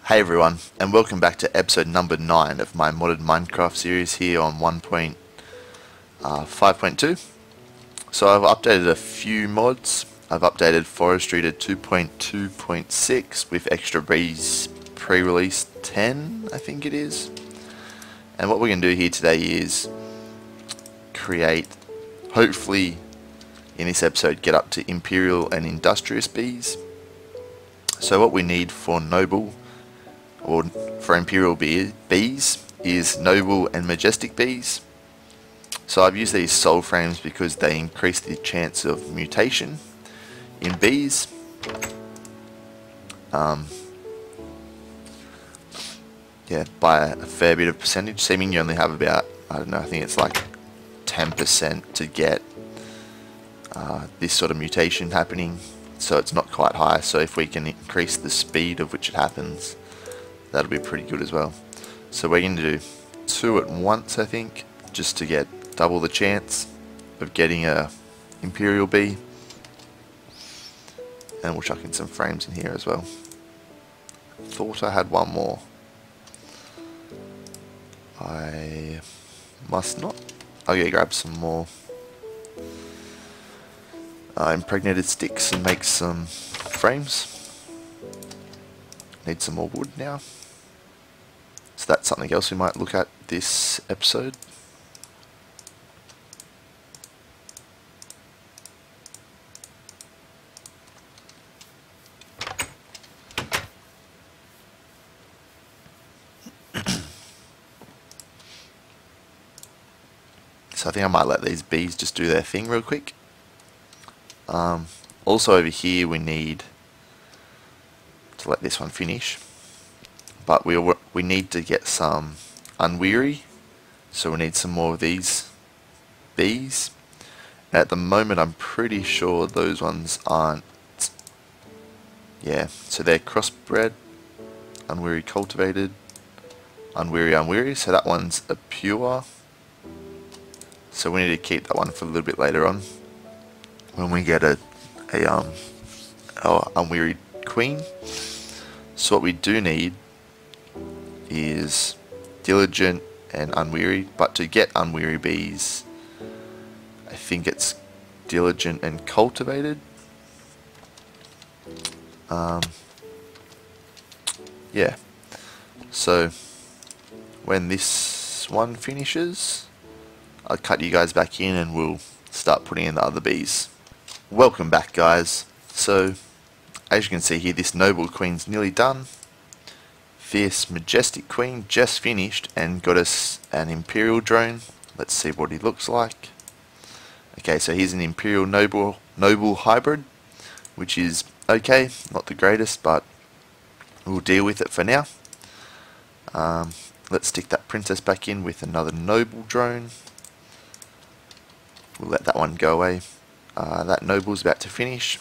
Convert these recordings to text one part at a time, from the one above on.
Hey everyone, and welcome back to episode number 9 of my modded Minecraft series here on 1.5.2. So I've updated a few mods. I've updated Forestry to 2.2.6 with extra bees pre-release 10, I think it is. And what we're going to do here today is create, hopefully in this episode, get up to Imperial and Industrious bees. So what we need for Noble, or for Imperial bees, is Noble and Majestic bees. So I've used these soul frames because they increase the chance of mutation in bees. Yeah, by a fair bit of percentage, seeming you only have about, I don't know, I think it's like 10% to get this sort of mutation happening, so it's not quite high. So if we can increase the speed of which it happens, that'll be pretty good as well. So we're going to do 2 at once, I think, just to get double the chance of getting a Imperial bee. And we'll chuck in some frames in here as well. Thought I had one more. I must not. I'll go grab some more impregnated sticks and make some frames. Need some more wood now. So that's something else we might look at this episode. So I think I might let these bees just do their thing real quick. Also over here we need to let this one finish, but we need to get some unweary, so we need some more of these bees. At the moment I'm pretty sure those ones aren't. Yeah, so they're crossbred, unweary cultivated, unweary, so that one's a pure. So we need to keep that one for a little bit later on when we get a unweary queen. So what we do need is diligent and unweary, but to get unweary bees, I think it's diligent and cultivated. Yeah, so when this one finishes, I'll cut you guys back in and we'll start putting in the other bees. Welcome back, guys. So as you can see here, this Noble Queen's nearly done. This Majestic Queen just finished and got us an Imperial drone. Let's see what he looks like. Okay, so here's an Imperial Noble hybrid, which is okay, not the greatest, but we'll deal with it for now. Let's stick that princess back in with another Noble drone. We'll let that one go away. That Noble's about to finish.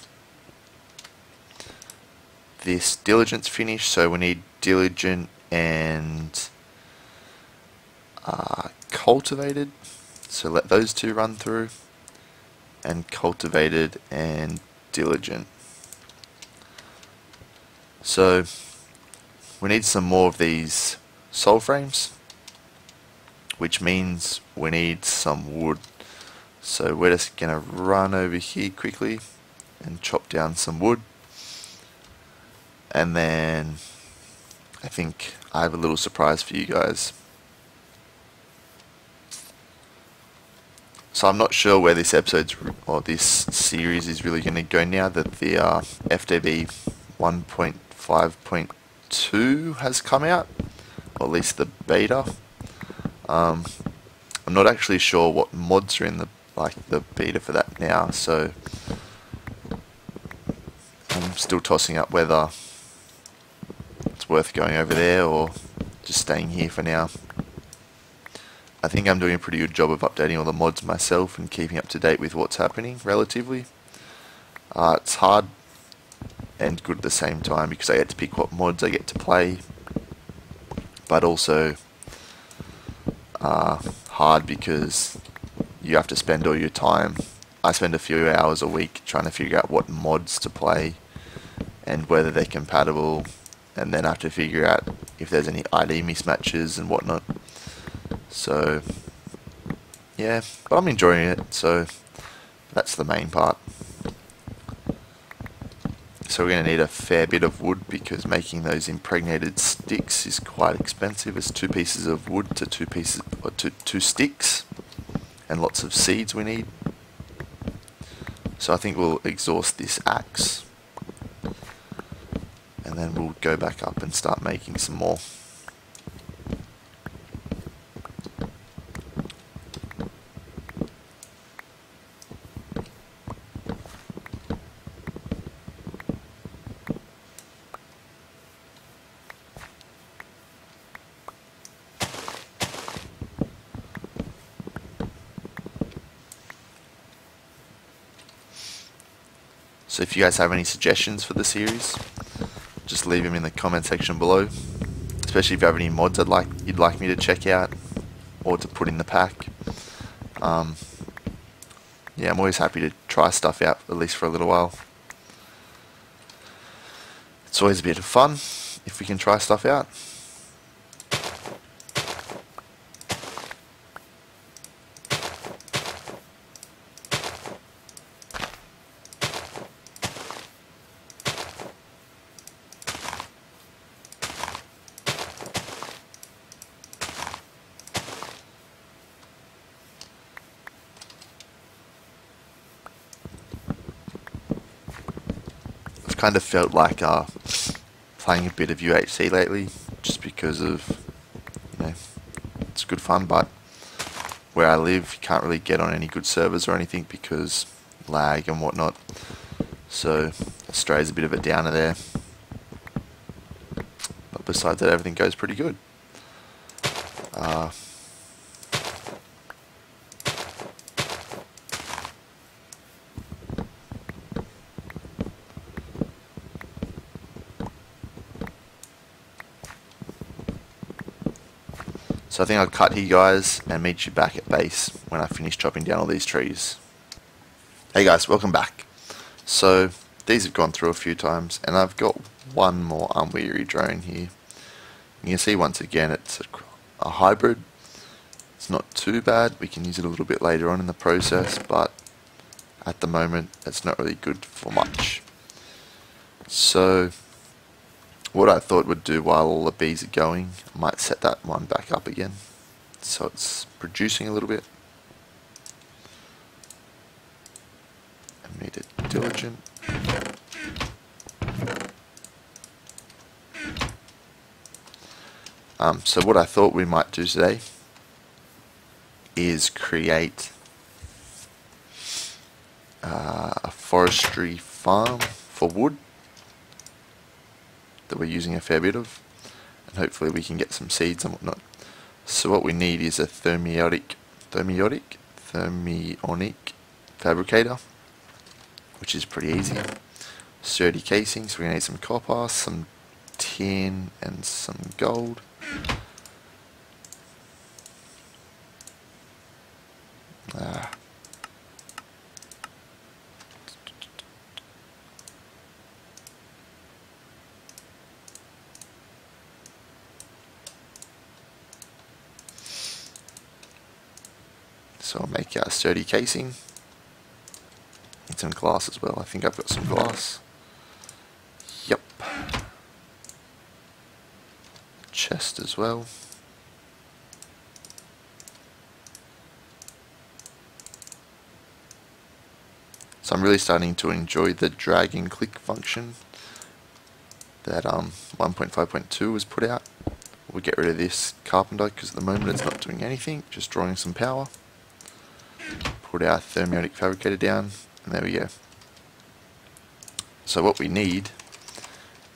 This Diligent's finished, so we need Diligent and Cultivated. So let those two run through. And Cultivated and Diligent. So we need some more of these soul frames, which means we need some wood. So we're just going to run over here quickly and chop down some wood. And then I think I have a little surprise for you guys. So I'm not sure where this episode's or this series is really going to go now that the FDB 1.5.2 has come out, or at least the beta. I'm not actually sure what mods are in the beta for that now, so I'm still tossing up whether it's worth going over there or just staying here for now. I think I'm doing a pretty good job of updating all the mods myself and keeping up to date with what's happening relatively. It's hard and good at the same time because I get to pick what mods I get to play, but also hard because you have to spend all your time. I spend a few hours a week trying to figure out what mods to play and whether they're compatible and then I have to figure out if there's any ID mismatches and whatnot. So yeah, but I'm enjoying it, so that's the main part. So we're going to need a fair bit of wood because making those impregnated sticks is quite expensive. It's 2 pieces of wood to 2 pieces or two sticks, and lots of seeds we need. So I think we'll exhaust this axe, and then we'll go back up and start making some more. So if you guys have any suggestions for the series, just leave them in the comment section below. Especially if you have any mods you'd like me to check out or to put in the pack. Yeah, I'm always happy to try stuff out, at least for a little while. It's always a bit of fun if we can try stuff out. Kind of felt like playing a bit of UHC lately, just because of, you know, it's good fun, but where I live you can't really get on any good servers or anything because lag and whatnot, so Australia's a bit of a downer there, but besides that everything goes pretty good. So I think I'll cut here, guys, and meet you back at base when I finish chopping down all these trees. Hey guys, welcome back. So these have gone through a few times, and I've got one more unweary drone here. You can see once again it's a hybrid. It's not too bad. We can use it a little bit later on in the process, but at the moment it's not really good for much. So what I thought would do while all the bees are going, I might set that one back up again so it's producing a little bit. I made it diligent. So what I thought we might do today is create a forestry farm for wood that we're using a fair bit of, and hopefully we can get some seeds and whatnot. So what we need is a thermionic fabricator, which is pretty easy. Sturdy casing, so we're going to need some copper, some tin and some gold. So I'll make a sturdy casing. Need some glass as well. I think I've got some glass. Yep. Chest as well. So I'm really starting to enjoy the drag and click function that 1.5.2 was put out. We'll get rid of this carpenter because at the moment it's not doing anything, just drawing some power. Put our thermionic fabricator down, and there we go. So what we need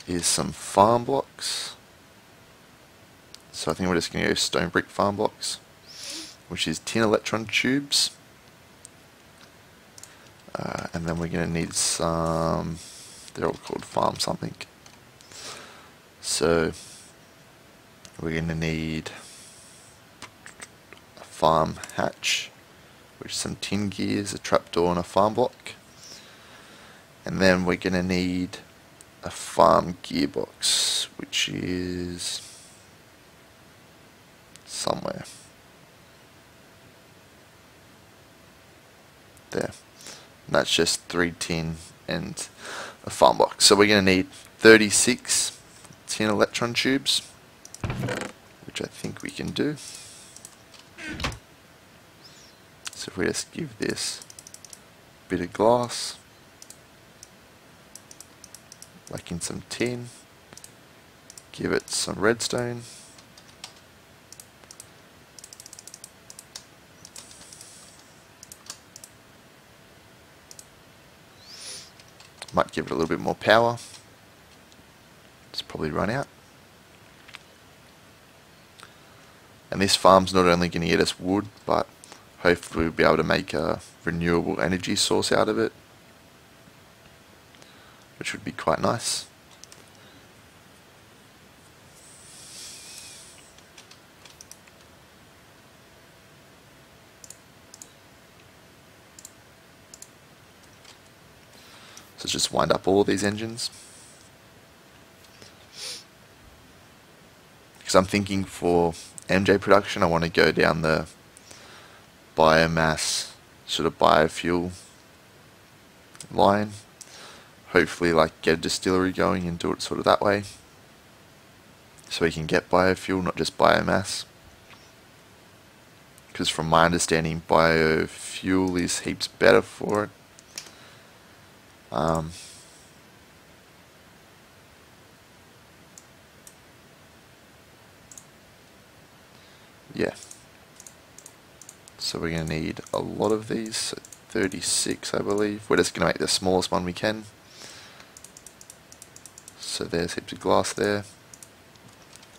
is some farm blocks. So I think we're just going to go stone brick farm blocks, which is tin electron tubes. And then we're going to need some, they're all called farm something. So we're going to need a farm hatch, which is some tin gears, a trapdoor and a farm block. And then we're going to need a farm gearbox, which is somewhere there. And that's just 3 tin and a farm box. So we're going to need 36 tin electron tubes, which I think we can do. So if we just give this a bit of glass, whack in some tin, give it some redstone, might give it a little bit more power. It's probably run out. And this farm's not only going to get us wood, but hopefully we'll be able to make a renewable energy source out of it, which would be quite nice. So just wind up all these engines. Because I'm thinking for MJ production, I want to go down the biomass, sort of biofuel line. Hopefully like get a distillery going and do it sort of that way. So we can get biofuel, not just biomass. Because from my understanding, biofuel is heaps better for it. Yeah. So we're going to need a lot of these, so 36 I believe. We're just going to make the smallest one we can. So there's heaps of glass there.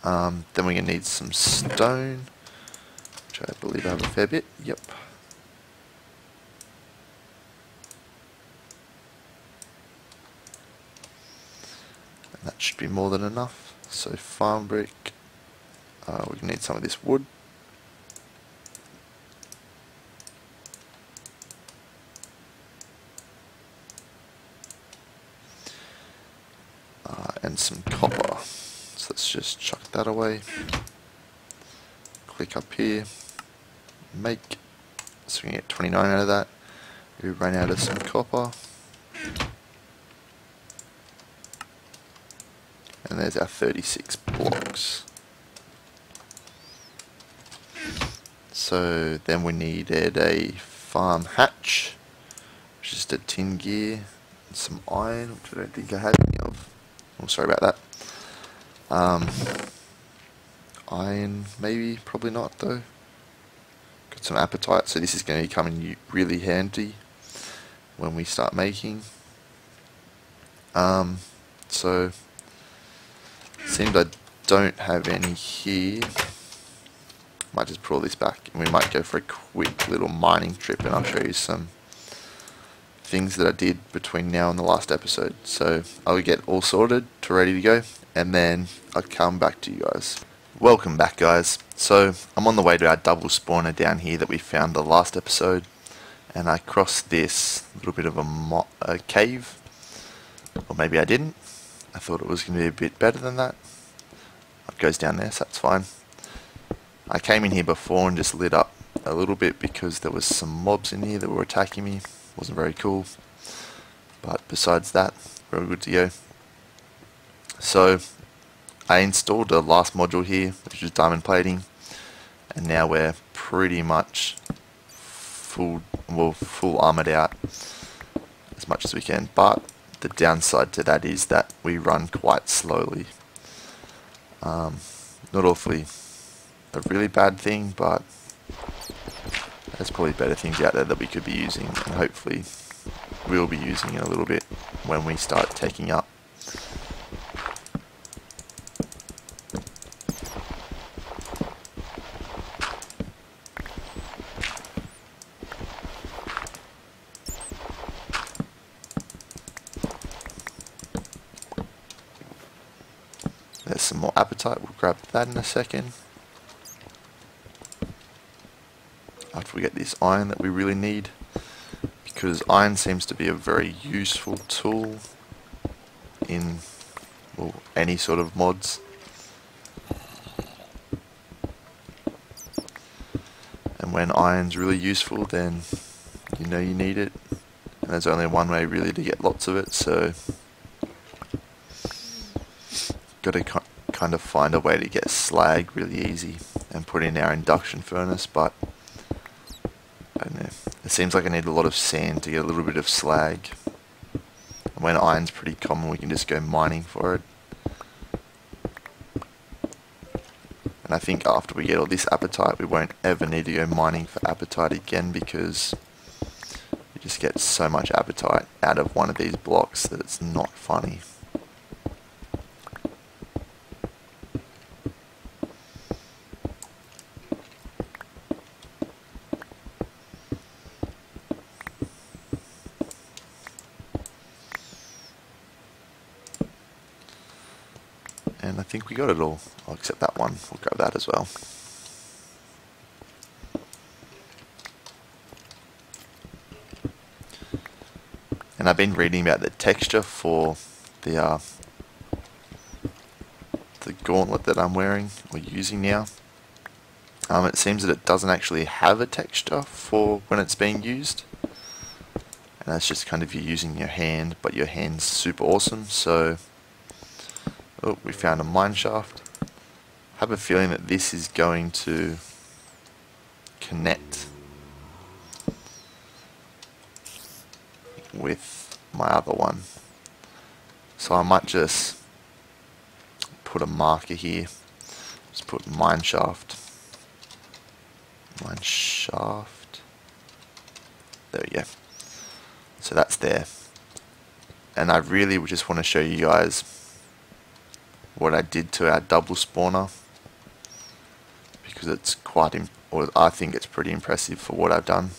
Then we're going to need some stone, which I believe I have a fair bit. Yep. And that should be more than enough. So farm brick. We're going to need some of this wood. And some copper. So let's just chuck that away. Click up here. Make. So we can get 29 out of that. We run out of some copper. And there's our 36 blocks. So then we needed a farm hatch, which is just a tin gear, and some iron, which I don't think I have any of. Oh, sorry about that. Iron, maybe, probably not though. Got some apatite, so this is going to come in really handy when we start making. So seems I don't have any here. Might just put all this back and we might go for a quick little mining trip, and I'll show you some things that I did between now and the last episode. So I'll get all sorted to ready to go, and then I'll come back to you guys. Welcome back guys. So I'm on the way to our double spawner down here that we found the last episode, and I crossed this little bit of a cave, or maybe I didn't. I thought it was going to be a bit better than that. It goes down there, so that's fine. I came in here before and just lit up a little bit because there was some mobs in here that were attacking me. Wasn't very cool, but besides that, we're all good to go. So I installed the last module here, which is diamond plating, and now we're pretty much full armored out as much as we can. But the downside to that is that we run quite slowly. Not awfully a really bad thing, but there's probably better things out there that we could be using, and hopefully we'll be using it a little bit when we start taking up. There's some more appetite, we'll grab that in a second. After we get this iron that we really need, because iron seems to be a very useful tool in or any sort of mods. And when iron's really useful, then you know you need it. And there's only one way really to get lots of it, so got to kind of find a way to get slag really easy and put in our induction furnace, but I don't know. It seems like I need a lot of sand to get a little bit of slag. And when iron's pretty common, we can just go mining for it. And I think after we get all this apatite, we won't ever need to go mining for apatite again, because you just get so much apatite out of one of these blocks that it's not funny. And I think we got it all. I'll accept that one. We'll grab that as well. And I've been reading about the texture for the gauntlet that I'm wearing or using now. It seems that it doesn't actually have a texture for when it's being used. And that's just kind of you using your hand, but your hand's super awesome. So, oh, we found a mine shaft. I have a feeling that this is going to connect with my other one. So I might just put a marker here. Just put mine shaft. Mine shaft. There we go. So that's there. And I really just want to show you guys what I did to our double spawner, because it's quite, or I think it's pretty impressive for what I've done.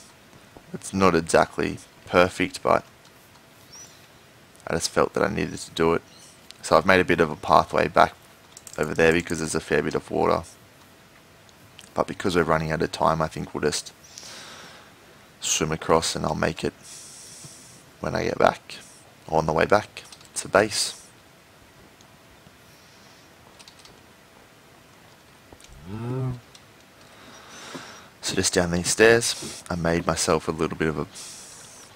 It's not exactly perfect, but I just felt that I needed to do it. So I've made a bit of a pathway back over there because there's a fair bit of water. But because we're running out of time, I think we'll just swim across, and I'll make it when I get back, or on the way back to base. So just down these stairs, I made myself a little bit of a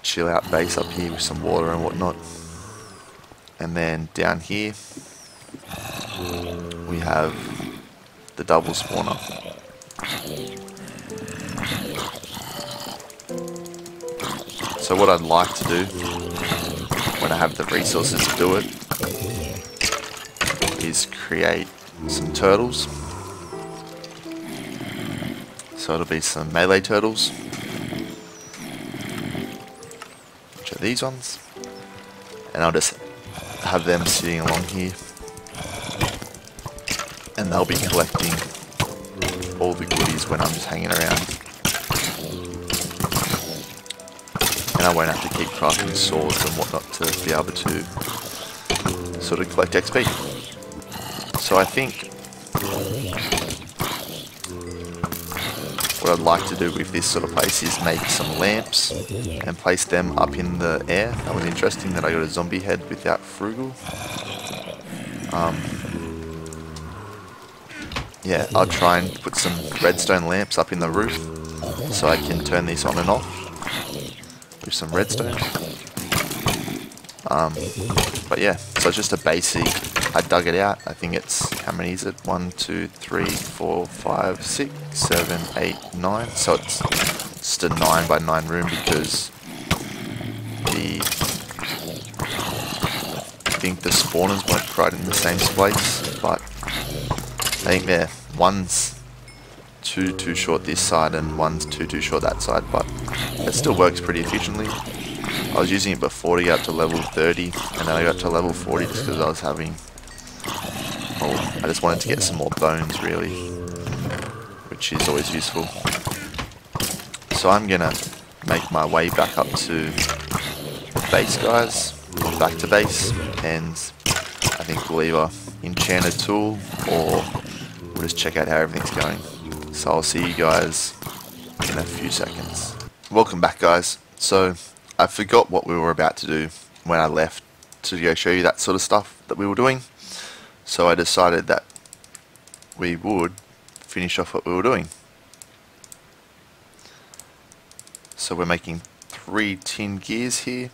chill out base up here with some water and whatnot. And then down here we have the double spawner. So what I'd like to do when I have the resources to do it is create some turtles. So it'll be some melee turtles, which are these ones, and I'll just have them sitting along here, and they'll be collecting all the goodies when I'm just hanging around, and I won't have to keep crafting swords and whatnot to be able to sort of collect XP. So I think what I'd like to do with this sort of place is make some lamps and place them up in the air. That was interesting that I got a zombie head without frugal. Yeah, I'll try and put some redstone lamps up in the roof so I can turn these on and off with some redstone. But yeah, so it's just a basic, I dug it out. I think it's, how many is it? 1, 2, 3, 4, 5, 6, 7, 8, 9. So it's just a 9 by 9 room because I think the spawners weren't quite in the same place, but I think one's too short this side and one's too short that side, but it still works pretty efficiently. I was using it before to get up to level 30, and then I got to level 40 just because I was having, I just wanted to get some more bones really, which is always useful. So I'm gonna make my way back up to base, guys, or back to base, and I think we'll either enchant a tool or we'll just check out how everything's going. So I'll see you guys in a few seconds. Welcome back, guys. So I forgot what we were about to do when I left to go show you that sort of stuff that we were doing. So I decided that we would finish off what we were doing. So we're making 3 tin gears here,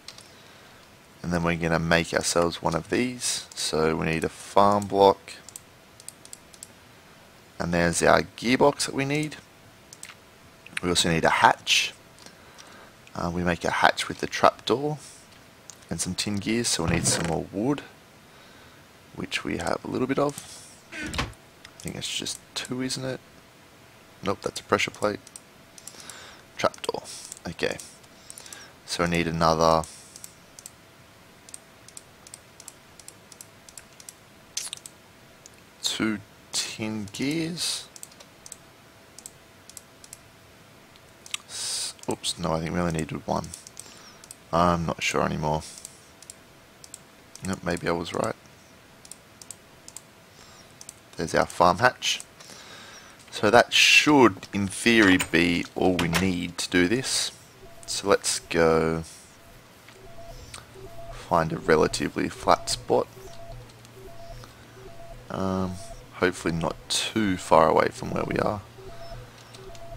and then we're going to make ourselves one of these. So we need a farm block, and there's our gearbox that we need. We also need a hatch. We make a hatch with the trapdoor and some tin gears, so we need some more wood, which we have a little bit of. I think it's just 2, isn't it? Nope, that's a pressure plate. Trapdoor. Okay. So we need another 2 tin gears. Oops, no, I think we only needed 1. I'm not sure anymore. Nope, maybe I was right. There's our farm hatch. So that should, in theory, be all we need to do this. So let's go find a relatively flat spot. Hopefully not too far away from where we are.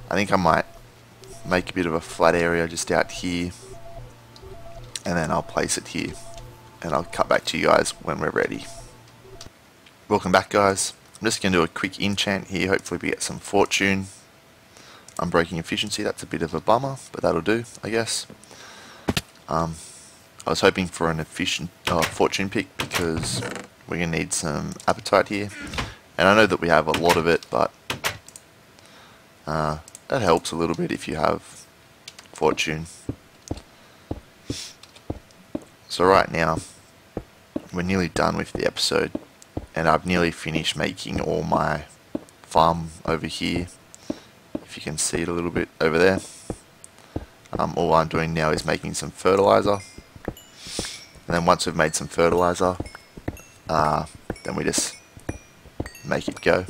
I think I might make a bit of a flat area just out here, and then I'll place it here, and I'll cut back to you guys when we're ready. Welcome back, guys. I'm just going to do a quick enchant here. Hopefully we get some fortune. Unbreaking efficiency, that's a bit of a bummer, but that'll do, I guess. I was hoping for an efficient fortune pick because we're going to need some appetite here. And I know that we have a lot of it, but that helps a little bit if you have fortune. So right now, we're nearly done with the episode, and I've nearly finished making all my farm over here. If you can see it a little bit over there. All I'm doing now is making some fertilizer, and then once we've made some fertilizer, then we just make it go.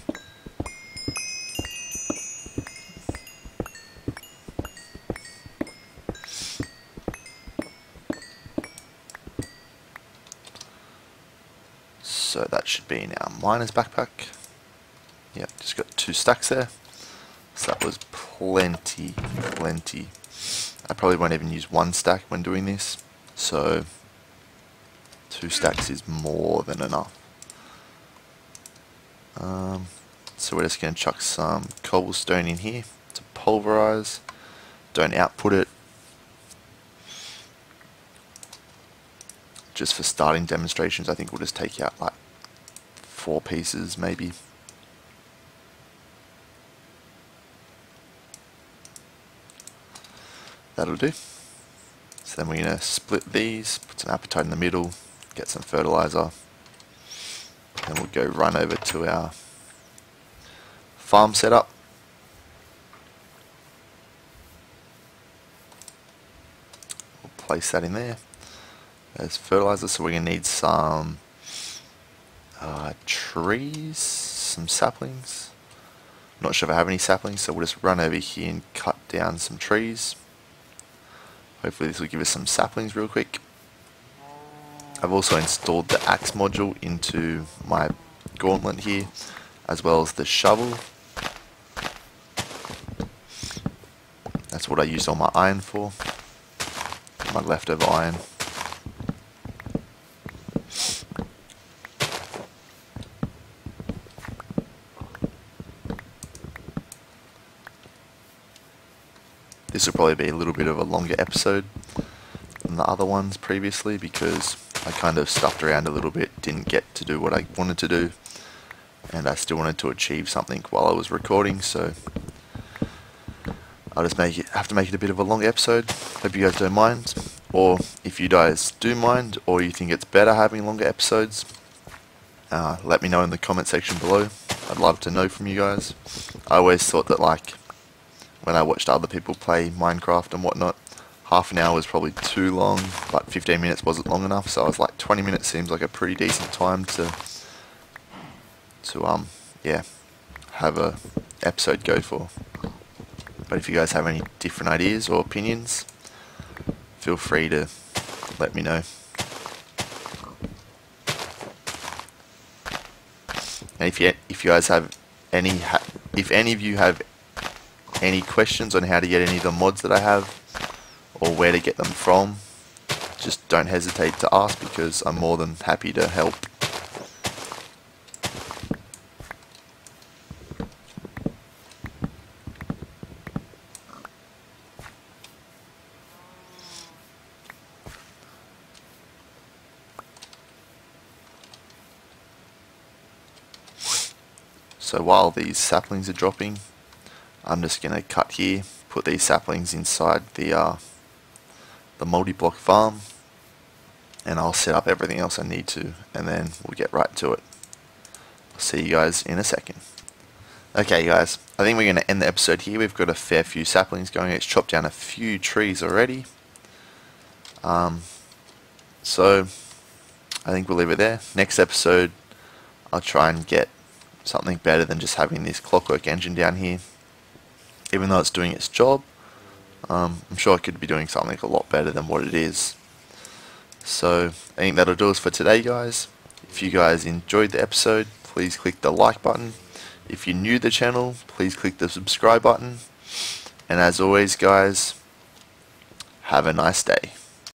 So that should be in our miner's backpack. Yep, just got 2 stacks there. So that was plenty. I probably won't even use 1 stack when doing this. So 2 stacks is more than enough. So we're just going to chuck some cobblestone in here to pulverize. Don't output it. Just for starting demonstrations, I think we'll just take out like 4 pieces maybe. That'll do. So then we're going to split these, put some apatite in the middle, get some fertilizer, and we'll go run over to our farm setup. We'll place that in there. There's fertilizer, so we're going to need some trees, some saplings. Not sure if I have any saplings, so we'll just run over here and cut down some trees. Hopefully this will give us some saplings real quick. I've also installed the axe module into my gauntlet here, as well as the shovel. That's what I used all my iron for, my leftover iron. This will probably be a little bit of a longer episode than the other ones previously because I kind of stuffed around a little bit, didn't get to do what I wanted to do, and I still wanted to achieve something while I was recording, so I'll just have to make it a bit of a longer episode. Hope you guys don't mind, or if you guys do mind, or you think it's better having longer episodes, let me know in the comment section below. I'd love to know from you guys. I always thought that, like, when I watched other people play Minecraft and whatnot, half an hour was probably too long, but 15 minutes wasn't long enough, so I was like 20 minutes seems like a pretty decent time to yeah, have a episode go for. But if you guys have any different ideas or opinions, feel free to let me know. And if you guys have if any of you have any questions on how to get any of the mods that I have, or where to get them from, just don't hesitate to ask, because I'm more than happy to help. So while these saplings are dropping, I'm just going to cut here, put these saplings inside the multi-block farm, and I'll set up everything else I need to, and then we'll get right to it. I'll see you guys in a second. Okay guys, I think we're going to end the episode here. We've got a fair few saplings going. It's chopped down a few trees already. So I think we'll leave it there. Next episode, I'll try and get something better than just having this clockwork engine down here. Even though it's doing its job, I'm sure I could be doing something a lot better than what it is. So I think that'll do us for today, guys. If you guys enjoyed the episode, please click the like button. If you're new to the channel, please click the subscribe button. And as always, guys, have a nice day.